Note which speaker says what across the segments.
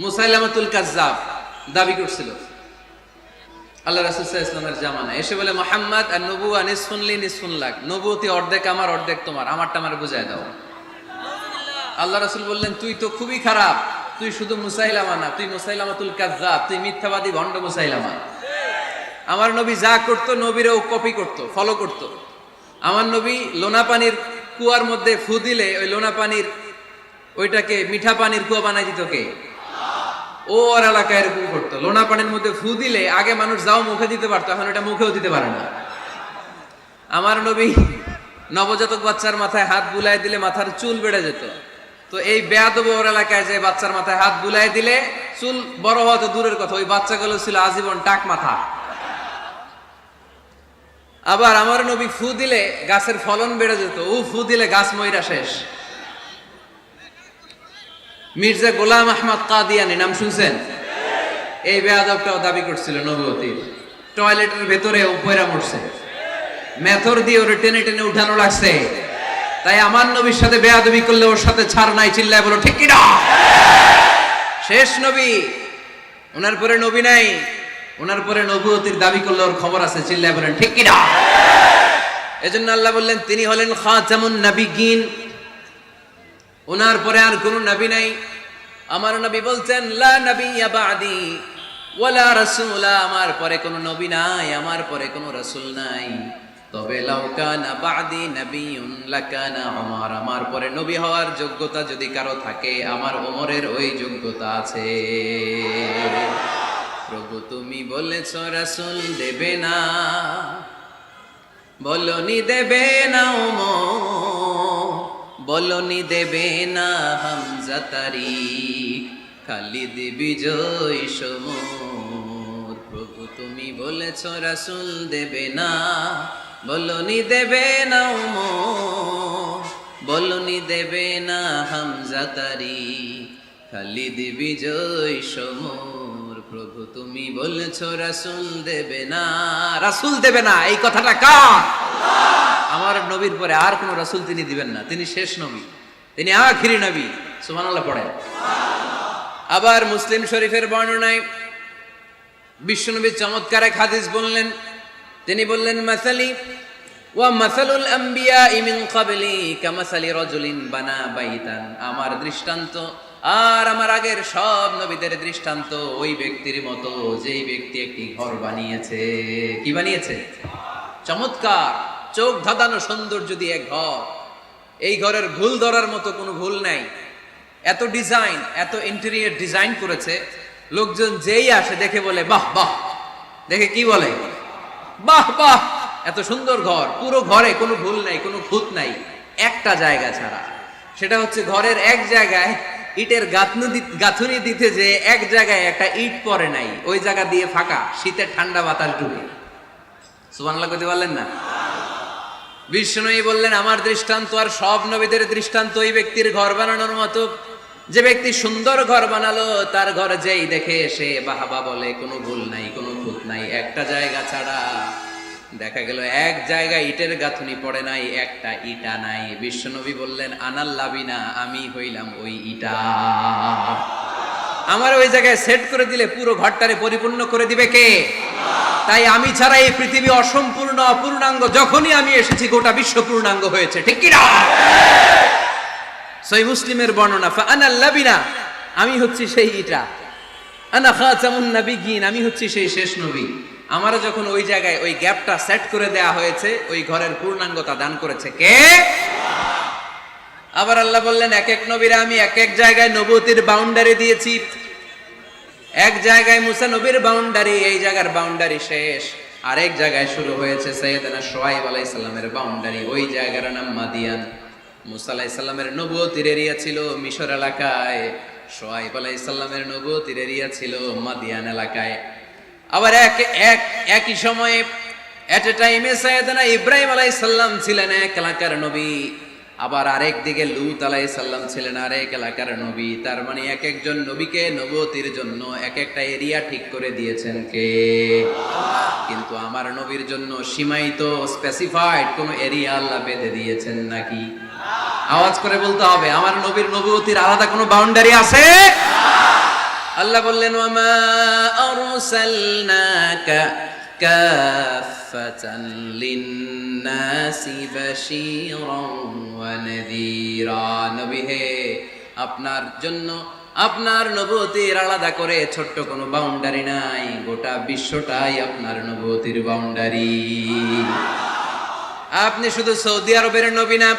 Speaker 1: মুসাইলামাতুল কাজ্জাব দাবি করছিল আল্লাহ রাসূল সাল্লাল্লাহু আলাইহি ওয়াসাল্লামের জামানায়, এসে বলে মুহাম্মদ আর নবুয়া নিসফুন লি নিসফুন লাক, নবুয়তি অর্ধেক আমার অর্ধেক তোমার, আমারটা আমারে বুঝায় দাও। আল্লাহ রাসূল বললেন, তুই তো খুবই খারাপ, তুই শুধু মুসাইলামা না, তুই মুসাইলামাতুল কাজ্জাব, তুই মিথ্যাবাদী ভণ্ড মুসাইলামা। আমার নবী যা করতো নবীরাও কপি করতো, ফলো করতো। আমার নবী লোনা পানির কুয়ার মধ্যে ফু দিলে ওই লোনা পানির ওইটাকে মিঠা পানির কুয়া বানাই দিত কে? ও ওর এলাকায় এরকম করতো, লোনা পানির মধ্যে ফু দিলে আগে মানুষ যাও মুখে দিতে পারতো, এখন এটা মুখেও দিতে পারে না। আমার নবী নবজাতক বাচ্চার মাথায় হাত বুলাই দিলে মাথার চুল বেড়ে যেত, তো এই বেয়াদব ওর এলাকায় যে বাচ্চার মাথায় হাত বুলাই দিলে চুল বড় হওয়া তো দূরের কথা, ওই বাচ্চাগুলো ছিল আজীবন টাক মাথা। আবার আমার নবী ফু দিলে গাছের ফলন বেড়ে যেত, ও ফু দিলে গাছ মইরা শেষ। মির্জা গোলাম আহমদ কাদিয়ানি নাম শুনছেন? এই বেয়াদবটাও দাবি করছিল নবুয়তির, টয়লেটের ভেতরে উপরে মরছে, মেথর দিয়ে ওরে টেনে টেনে উঠানো লাগছে। তাই আমার নবীর সাথে বেয়াদবি করলে ওর সাথে ছাড় নাই, চিল্লায় বলো ঠিক কি না? শেষ নবী, ওনার পরে নবী নাই, ওনার পরে নবুয়তির দাবি করলে ওর খবর আছে, চিল্লায় বলেন ঠিক কি না? এজন্য আল্লাহ বললেন তিনি হলেন খাতামুন নবিয়্যিন, ওনার পরে আর কোন নবী নাই। আমার নবী বলছেন লা নাবিয়্যা বা'দি ওয়ালা রাসূলা, আমার পরে কোন নবী নাই, আমার পরে কোন রাসূল নাই। তবে লাউ কানা বা'দি নাবিয়্যুন লাকানা উমর, আমার পরে নবী হওয়ার যোগ্যতা যদি কারো থাকে আমার ওমরের ওই যোগ্যতা আছে। প্রভু তুমি বলেছ রাসূল দেবে না, বলনি দেবে না ওমর, বলনি দেবে না হামজা তারিক, খালিদ বিজয় সমর। প্রভু তুমি বলেছ রাসূল দেবে না, বলনি দেবে না ওমর, বলনি দেবে না হামজা তারিক, খালিদ বিজয় সমর। প্রভু তুমি বলেছ রাসূল দেবে না, রাসূল দেবে না, এই কথাটা কার? আমার নবীর পরে আর কোন রাসূল তিনি দিবেন না, তিনি শেষ নবী, তিনি আখিরি নবী। সুবহানাল্লাহ পড়েন। আবার মুসলিম শরীফের বর্ণনায় বিশ্বনবী চমৎকার এক হাদিস বললেন, তিনি বললেন মাসালি ওয়া মাসালুল আম্বিয়া মিন ক্বাবলি কামাসালি রাজুলিন বানা বাইতান, আমার দৃষ্টান্ত আর আমার আগের সব নবীদের দৃষ্টান্ত ওই ব্যক্তির মতো যেই ব্যক্তি একটি ঘর বানিয়েছে। কি বানিয়েছে? চমৎকার চোখ ধাঁধানো সৌন্দর্য দিয়ে এক ঘর, এই ঘরের ভুল ধরার মতো কোনো ভুল নাই, এত ডিজাইন, এত ইন্টেরিয়র ডিজাইন করেছে, লোকজন যেই আসে দেখে বলে বাহ বাহ, দেখে কি বলে বাহ বাহ, এত সুন্দর ঘর। পুরো ঘরে কোনো ভুল নাই, কোনো খুঁত নাই, একটা জায়গা ছাড়া, সেটা হচ্ছে ঘরের এক জায়গায় ইটের গাঁথুনি দিতে যে এক জায়গায় একটা ইট পড়ে নাই, ওই জায়গা দিয়ে ফাঁকা, শীতের ঠান্ডা বাতাস ঢুকে। সুবহানাল্লাহ কইতে পারলেন না? বিষ্ণুই বললেন আমার দৃষ্টান্ত আর সব নবীদের দৃষ্টান্ত ওই ব্যক্তির ঘর বানানোর মতো, যে ব্যক্তি সুন্দর ঘর বানালো তার ঘর যেই দেখে সে বাহাবা বলে, কোনো ভুল নাই, কোনো খুঁত নাই, একটা জায়গা ছাড়া। দেখা গেল এক জায়গায় ইটের গাঁথুনি পড়ে নাই, একটা ইটা নাই। বিশ্বনবী বললেন আনাল লাবিনা, আমি হইলাম ওই ইটা, আমার ওই জায়গায় সেট করে দিলে পুরো ঘরটারে পরিপূর্ণ করে দিবে কে? তাই আমি ছাড়া এই পৃথিবী অসম্পূর্ণ, অপূর্ণাঙ্গ, যখনই আমি এসেছি গোটা বিশ্ব পূর্ণাঙ্গ হয়েছে, ঠিক কি না? সহিহ মুসলিমের বর্ণনা, ফা আনাল লাবিনা, আমি হচ্ছি সেই ইটা, আনা খাতামুন নবিয়্যিন, আমি হচ্ছি সেই শেষ নবী। আমারও যখন ওই জায়গায় ওই গ্যাপটা সেট করে দেয়া হয়েছে, ওই ঘরের পূর্ণাঙ্গতা দান করেছে কে? আবার আল্লাহ বললেন এক এক নবীরা আমি এক এক জায়গায় নবুয়তির বাউন্ডারি দিয়েছি। এক জায়গায় মুসা নবীর বাউন্ডারি, এই জায়গার বাউন্ডারি শেষ, আরেক জায়গায় শুরু হয়েছে সাইয়েদনা শুআয়ব আলাইহিস সালামের বাউন্ডারি, ওই জায়গার নাম মাদিয়ান। মুসা আলাইহিস সালামের নবুয়তির এরিয়া ছিল মিশর এলাকায়, শুআয়ব আলাইহিস সালামের নবুয়তির এরিয়া ছিল মাদিয়ান এলাকায়। আবার একই সময়ে এট এ টাইমে সাইয়েদনা ইব্রাহিম আলাইহিস সালাম ছিলেন এক এলাকার নবী, আবার আরেক দিকে লূত আলাইহিস সালাম ছিলেন আরেক এলাকার নবী। তার মানে এক একজন নবীকে নবুয়তির জন্য এক একটা এরিয়া ঠিক করে দিয়েছেন কে? কিন্তু আমার নবীর জন্য সীমায়িত স্পেসিফাইড কোন এরিয়া আল্লাহ বেঁধে দিয়েছেন নাকি? আওয়াজ করে বলতে হবে, আমার নবীর নবুয়তির আলাদা কোনো বাউন্ডারি আছে? আল্লাহ বললেন ওয়ামা আরসালনাকা কাফাতান লিন্নাসি বাশীরান ওয়া নাযীরা। নবী হে, আপনার জন্য আপনার নবুয়তির আলাদা করে ছোট্ট কোনো বাউন্ডারি নাই, গোটা বিশ্বটাই আপনার নবুয়তির বাউন্ডারি। আপনি শুধু সৌদি আরবের নবী না,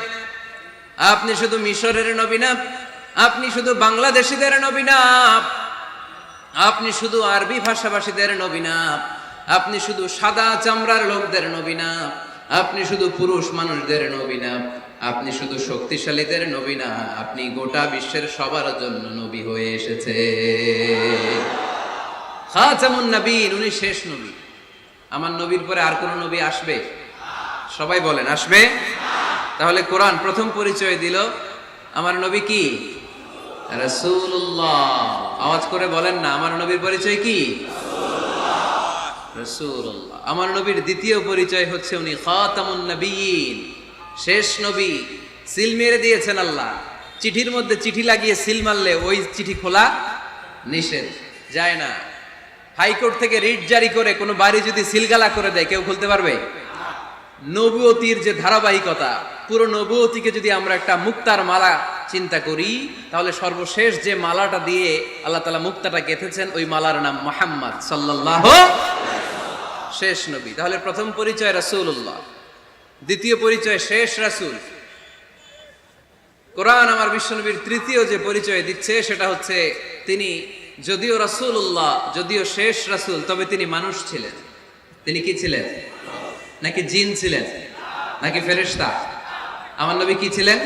Speaker 1: আপনি শুধু মিশরের নবী না, আপনি শুধু বাংলাদেশিদের নবী না, আপনি শুধু আরবি ভাষাভাষীদের নবী না, আপনি শুধু সাদা চামড়ার লোকদের নবী না, আপনি শুধু পুরুষ মানুষদের নবী না, আপনি শুধু শক্তিশালীদের নবী না, আপনি গোটা বিশ্বের সবার জন্য নবী হয়ে এসেছে। খাতামুন নবীন, উনি শেষ নবী। আমার নবীর পরে আর কোন নবী আসবে? সবাই বলেন আসবে। তাহলে কোরআন প্রথম পরিচয় দিল আমার নবী কি? রাসূলুল্লাহ। আওয়াজ করে বলেন না, আমার নবীর পরিচয় কি? রাসূলুল্লাহ। আমার নবীর দ্বিতীয় পরিচয় হচ্ছে উনি খাতামুন নবীন, শেষ নবী। সিল মেরে দিয়েছেন আল্লাহ। চিঠির মধ্যে চিঠি লাগিয়ে সিল মারলে ওই চিঠি খোলা নিষেধ, যায় না। হাইকোর্ট থেকে রিট জারি করে কোনো বাড়ি যদি সিলগালা করে দেয়, কেউ খুলতে পারবে? নবুয়তির যে ধারাবাহিকতা, পুরো নবুয়তিকে যদি আমরা একটা মুক্তার মালা চিন্তা করি, তাহলে সর্বশেষ যে মালাটা দিয়ে আল্লাহ তাআলা মুক্তাটা গেঁথেছেন, ওই মালার নাম মুহাম্মদ সাল্লাল্লাহু, শেষ নবী। তাহলে প্রথম পরিচয় রাসূলুল্লাহ, দ্বিতীয় পরিচয় শেষ রাসূল। কোরআন আমার বিশ্বনবীর তৃতীয় যে পরিচয় দিচ্ছে সেটা হচ্ছে তিনি যদিও রাসূলুল্লাহ, যদিও শেষ রাসূল, তবে তিনি মানুষ ছিলেন। তিনি কি ছিলেন? নাকি জিন ছিলেন? নাকি ফেরেশতা? আমার নবী কি ছিলেন?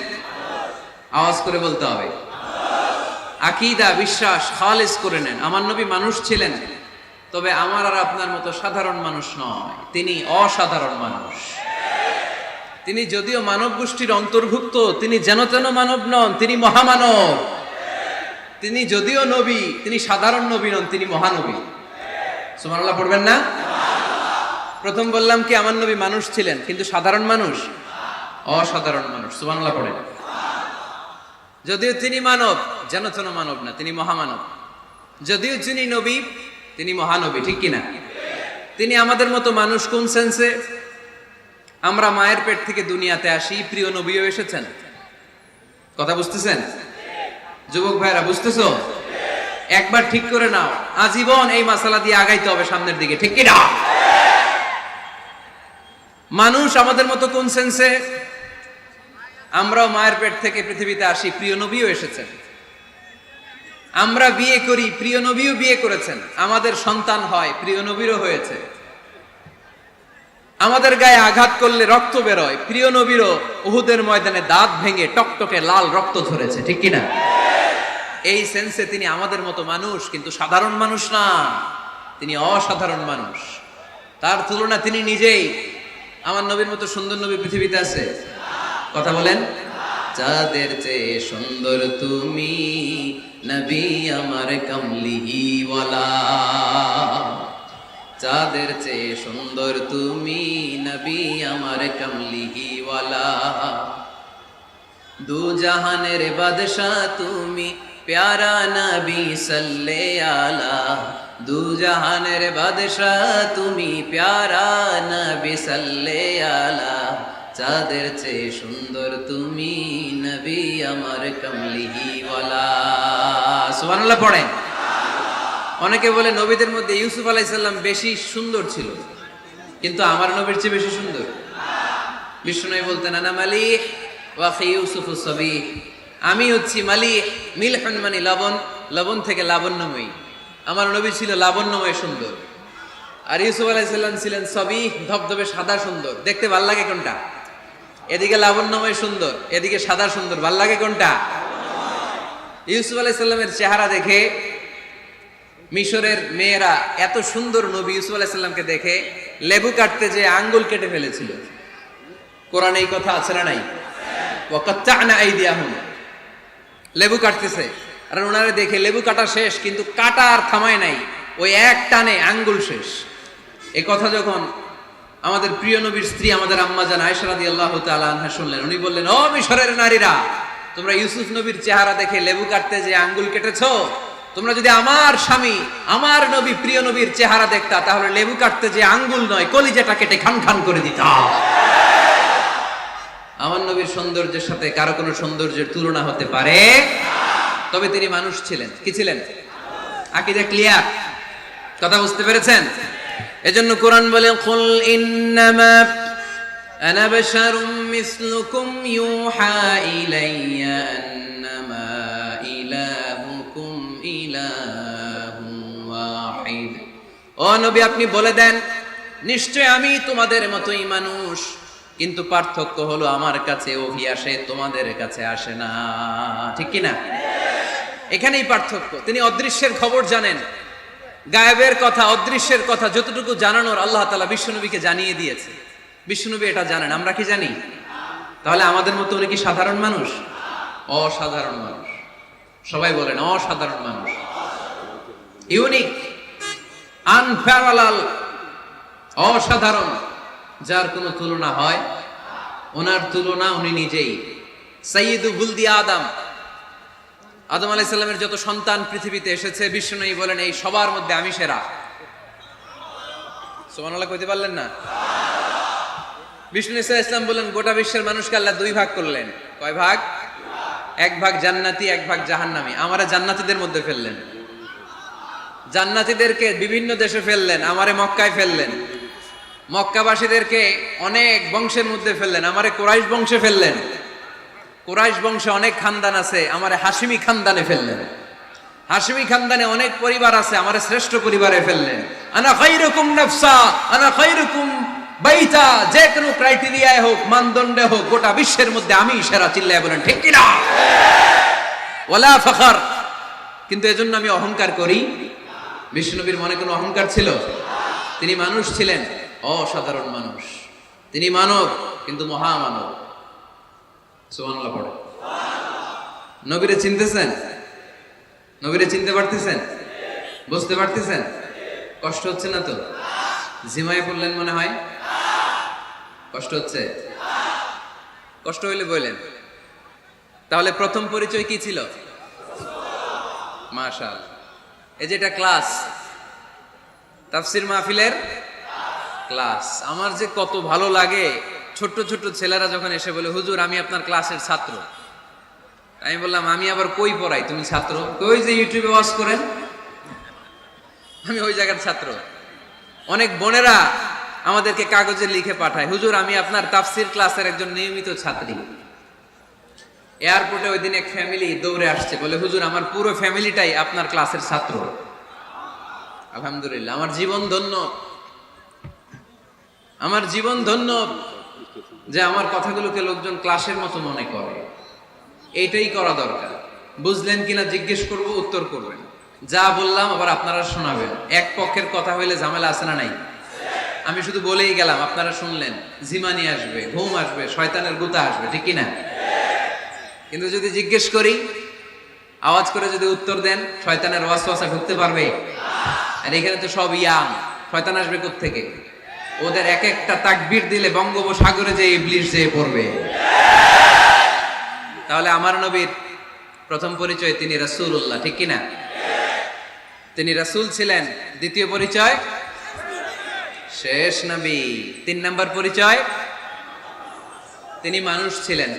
Speaker 1: আওয়াজ করে বলতে হবে। আকীদা, বিশ্বাস খালিস করে নেন। আমার নবী মানুষ ছিলেন, তবে আমার আর আপনার মতো সাধারণ মানুষ নয়, তিনি অসাধারণ মানুষ। তিনি যদিও মানব গোষ্ঠীর অন্তর্ভুক্ত, তিনি যেন তেন মানব নন, তিনি মহামানব। তিনি যদিও নবী, তিনি সাধারণ নবী নন, তিনি মহানবী। সুবহানাল্লাহ পড়বেন না? প্রথম বললাম কি আমার নবী মানুষ ছিলেন, কিন্তু সাধারণ মানুষ, অসাধারণ মানুষ। সুবহানাল্লাহ পড়েন। যদিও তিনি মানব, যেন তেন মানব না, তিনি মহামানব। যদিও তিনি নবী, তিনি মহানবী, ঠিক কিনা? তিনি আমাদের মতো মানুষ কোন সেন্সে? আমরা মায়ের পেট থেকে দুনিয়াতে আসি, প্রিয় নবীও এসেছেন। কথা বুঝতেছেন? যুবক ভাইরা বুঝতেছো? একবার ঠিক করে নাও, আজীবন এই মাসালা দিয়ে আগাইতে হবে সামনের দিকে, ঠিক কিনা? মানুষ আমাদের মতো কোন সেন্সে? আমরাও মায়ের পেট থেকে পৃথিবীতে আসি, প্রিয় নবীও এসেছেন। আমরা বিয়ে করি, প্রিয় নবীও বিয়ে করেছেন। আমাদের সন্তান হয়, প্রিয় নবীরও হয়েছে। আমাদের গায়ে আঘাত করলে রক্ত বেরোয়, প্রিয় নবীরও উহুদের ময়দানে দাঁত ভেঙে টকটকে লাল রক্ত ঝরেছে, ঠিক কিনা? এই সেন্সে তিনি আমাদের মতো মানুষ, কিন্তু সাধারণ মানুষ না, তিনি অসাধারণ মানুষ। তার তুলনা তিনি নিজেই। আমার নবীর মতো সুন্দর নবী পৃথিবীতে আছে? কথা বলেন। যাদের চেয়ে সুন্দর তুমি নবী আমার কামলিওয়ালা, যাদের চেয়ে সুন্দর তুমি নবী আমার কামলিওয়ালা, দু জাহানের বাদশাহ তুমি প্যারা নবী সাল্লে আলা, দু জাহানের বাদশাহ তুমি প্যারা নবী সাল্লে আলা, যাদের চেয়ে সুন্দর তুমি নবী আমার কামলিওয়ালা। সুবহানাল্লাহ পড়েন। অনেকে বলে নবীদের মধ্যে ইউসুফ আলাইহিস সালাম বেশি সুন্দর ছিল, কিন্তু আমার নবীর চেয়ে বেশি সুন্দর? বিষ্ণু বলতেন আনা মালিহ ওয়া আখি ইউসুফ সাবিহ, আমি হচ্ছি মালিহ, মিলহুন মানে লবণ, লবণ থেকে লাবণ্যময়ী। আমার নবী ছিল লাবণ্যময় সুন্দর, আর ইউসুফ আলাইহিস সালাম ছিলেন সাবিহ, ধবধবে সাদা সুন্দর। দেখতে ভাল লাগে কোনটা? এদিকে লাবণ্যময় সুন্দর, এদিকে সাদা সুন্দর, ভাল লাগে কোনটা? ইউসুফ আলাইহিস সালামের চেহারা দেখে মিশরের মেয়েরা এত সুন্দর নবী ইউসুফ আলাইহিস সালামকে দেখে লেবু কাটতে যে আঙ্গুল কেটে ফেলেছিল। কোরআনে এই কথা আছে না নাই? ওয়া কাত্তা'না আইদিয়াহুম, লেবু কাটতেছে, আর ওনারে দেখে লেবু কাটা শেষ, কিন্তু কাটা আর থামায় নাই, ওই এক টানে আঙ্গুল শেষ। এই কথা যখন আমাদের প্রিয় নবীর স্ত্রী আমাদের আম্মা জান আয়েশা রাদিয়াল্লাহু তাআলা আনহা শুনলেন, উনি বললেন, ও মিশরের নারীরা, তোমরা ইউসুফ নবীর চেহারা দেখে লেবু কাটতে যে আঙ্গুল কেটেছো, তোমরা যদি আমার স্বামী আমার নবী প্রিয় নবীর চেহারা দেখতা তাহলে লেবু কাটতে যে আঙ্গুল নয় কলিজাটা কেটে খান খান করে দিতা। আমার নবীর সৌন্দর্যের সাথে কারো কোনো সৌন্দর্যের তুলনা হতে পারে? তবে তিনি মানুষ ছিলেন। কি ছিলেন? আকীদা ক্লিয়ার? কথা বুঝতে পেরেছেন? এজন্য কোরআন বলে কুল ইন্নামা আনা বাশারুম মিসলুকুম ইউহা ইলাইয়া আন্নামা ইলাহুকুম ইলাহুন ওয়াহিদ। ও নবী আপনি বলে দেন নিশ্চয় আমি তোমাদের মতোই মানুষ, কিন্তু পার্থক্য হলো আমার কাছে ওহী আসে, তোমাদের কাছে আসে না। ঠিক কি না? এখানেই পার্থক্য। তিনি অদৃশ্যের খবর জানেন, গায়েবের কথা অদৃশ্যের কথা যতটুকু জানানোর আল্লাহ তাআলা বিশ্বনবীকে জানিয়ে দিয়েছে। বিশ্বনবী এটা জানেন, আমরা কি জানি? তাহলে আমাদের মতো উনি কি সাধারণ মানুষ? অসাধারণ মানুষ। সবাই বলেন অসাধারণ মানুষ, ইউনিক, আনপ্যারালাল, অসাধারণ, যার কোনো তুলনা হয়? ওনার তুলনা উনি নিজেই। সাইয়্যিদু বুলদি আদম, আদম আলাইহিস সালামের যত সন্তান পৃথিবীতে এসেছে বিশ্বনবী বলেন এই সবার মধ্যে আমি সেরা। সুবহানাল্লাহ কইতে পারলেন না? বিষ্ণু ইসলাম বলেন গোটা বিশ্বের মানুষকে আল্লাহ দুই ভাগ করলেন। কয় ভাগ? এক ভাগ জান্নাতি, এক ভাগ জাহান্নামী। আমারে জান্নাতীদের মধ্যে ফেললেন, জান্নাতীদেরকে বিভিন্ন দেশে ফেললেন, আমারে মক্কায় ফেললেন। মক্কাবাসীদেরকে অনেক বংশের মধ্যে ফেললেন, আমারে কুরাইশ বংশে ফেললেন। কুরাইশ বংশে অনেক খানদান আছে, আমারে হাশিমি খানদানে ফেললেন। হাশিমি খানদানে অনেক পরিবার আছে, আমারে শ্রেষ্ঠ পরিবারে ফেললেন। আনা খায়রুকুম নাফসা আনা খায়রুকুম বাইতা, যে কোনো ক্রাইটেরিয়ায় হোক, মানদণ্ডে হোক, গোটা বিশ্বের মধ্যে আমি সেরা। চিল্লায় বলেন ঠিক কি না? ওয়ালা ফখর, কিন্তু এজন্য আমি অহংকার করি? বিশ্বনবীর মনে কোনো অহংকার ছিল? তিনি মানুষ ছিলেন, অসাধারণ মানুষ। তিনি মানব কিন্তু মহামানব। সুবহানাল্লাহ পড়ে। নবীরে চিনতেছেন? নবীরে চিনতে পারতেছেন? বুঝতে পারতেছেন? কষ্ট হচ্ছে না তো? জিমায় পড়লেন মনে হয়? কষ্ট হচ্ছে? কষ্ট হইলে বললেন। তাহলে প্রথম পরিচয় কি ছিল? মাশাআল্লাহ। এই যে এটা ক্লাস, তাফসীর মাহফিলের ক্লাস। আমার যে কত ভালো লাগে ছোট্ট ছোট্ট ছেলেরা যখন এসে বলে হুজুর আমি আপনার ক্লাসের ছাত্র। আমি বললাম আমি আবার কই পড়াই? তুমি ছাত্র? কই যে ইউটিউবে ওয়াজ করেন, আমি ওই জায়গার ছাত্র। অনেক বোনেরা আমাদেরকে কাগজে লিখে পাঠায় হুজুর আমি আপনার তাফসীর ক্লাসের একজন নিয়মিত ছাত্রী। এয়ারপোর্টে ওই দিন এক ফ্যামিলি দৌড়ে আসছে, বলে হুজুর আমার পুরো ফ্যামিলিটাই আপনার ক্লাসের ছাত্র। আলহামদুলিল্লাহ, আমার জীবন ধন্য, আমার জীবন ধন্য যে আমার কথাগুলোকে লোকজন ক্লাসের মতো মনে করে। এইটাই করা দরকার। বুঝলেন কিনা জিজ্ঞেস করব, উত্তর করবেন। যা বললাম আবার আপনারা শোনাবেন। এক পক্ষের কথা হইলে ঝামেলা আছে না নাই? আমি শুধু বলেই গেলাম, আপনারা শুনলেন, জিমানি আসবে, ঘুম আসবে, শয়তানের গুতা আসবে, ঠিক কিনা? কিন্তু যদি জিজ্ঞেস করি, আওয়াজ করে যদি উত্তর দেন, শয়তানের ওয়াসওয়াসা ঢুকতে পারবে? আর এখানে তো সব ইয়াং, শয়তান আসবে কোত্থেকে? ওদের এক একটা তাকবীর দিলে বঙ্গোপসাগরে যে ইবলিস যেয়ে পড়বে। তাহলে আমার নবীর প্রথম পরিচয় তিনি রাসূলুল্লাহ, ঠিক কিনা? তিনি রাসূল ছিলেন। দ্বিতীয় পরিচয় শেষ নবী। 3 নাম্বার পরিচয় তিনি মানুষ ছিলেন।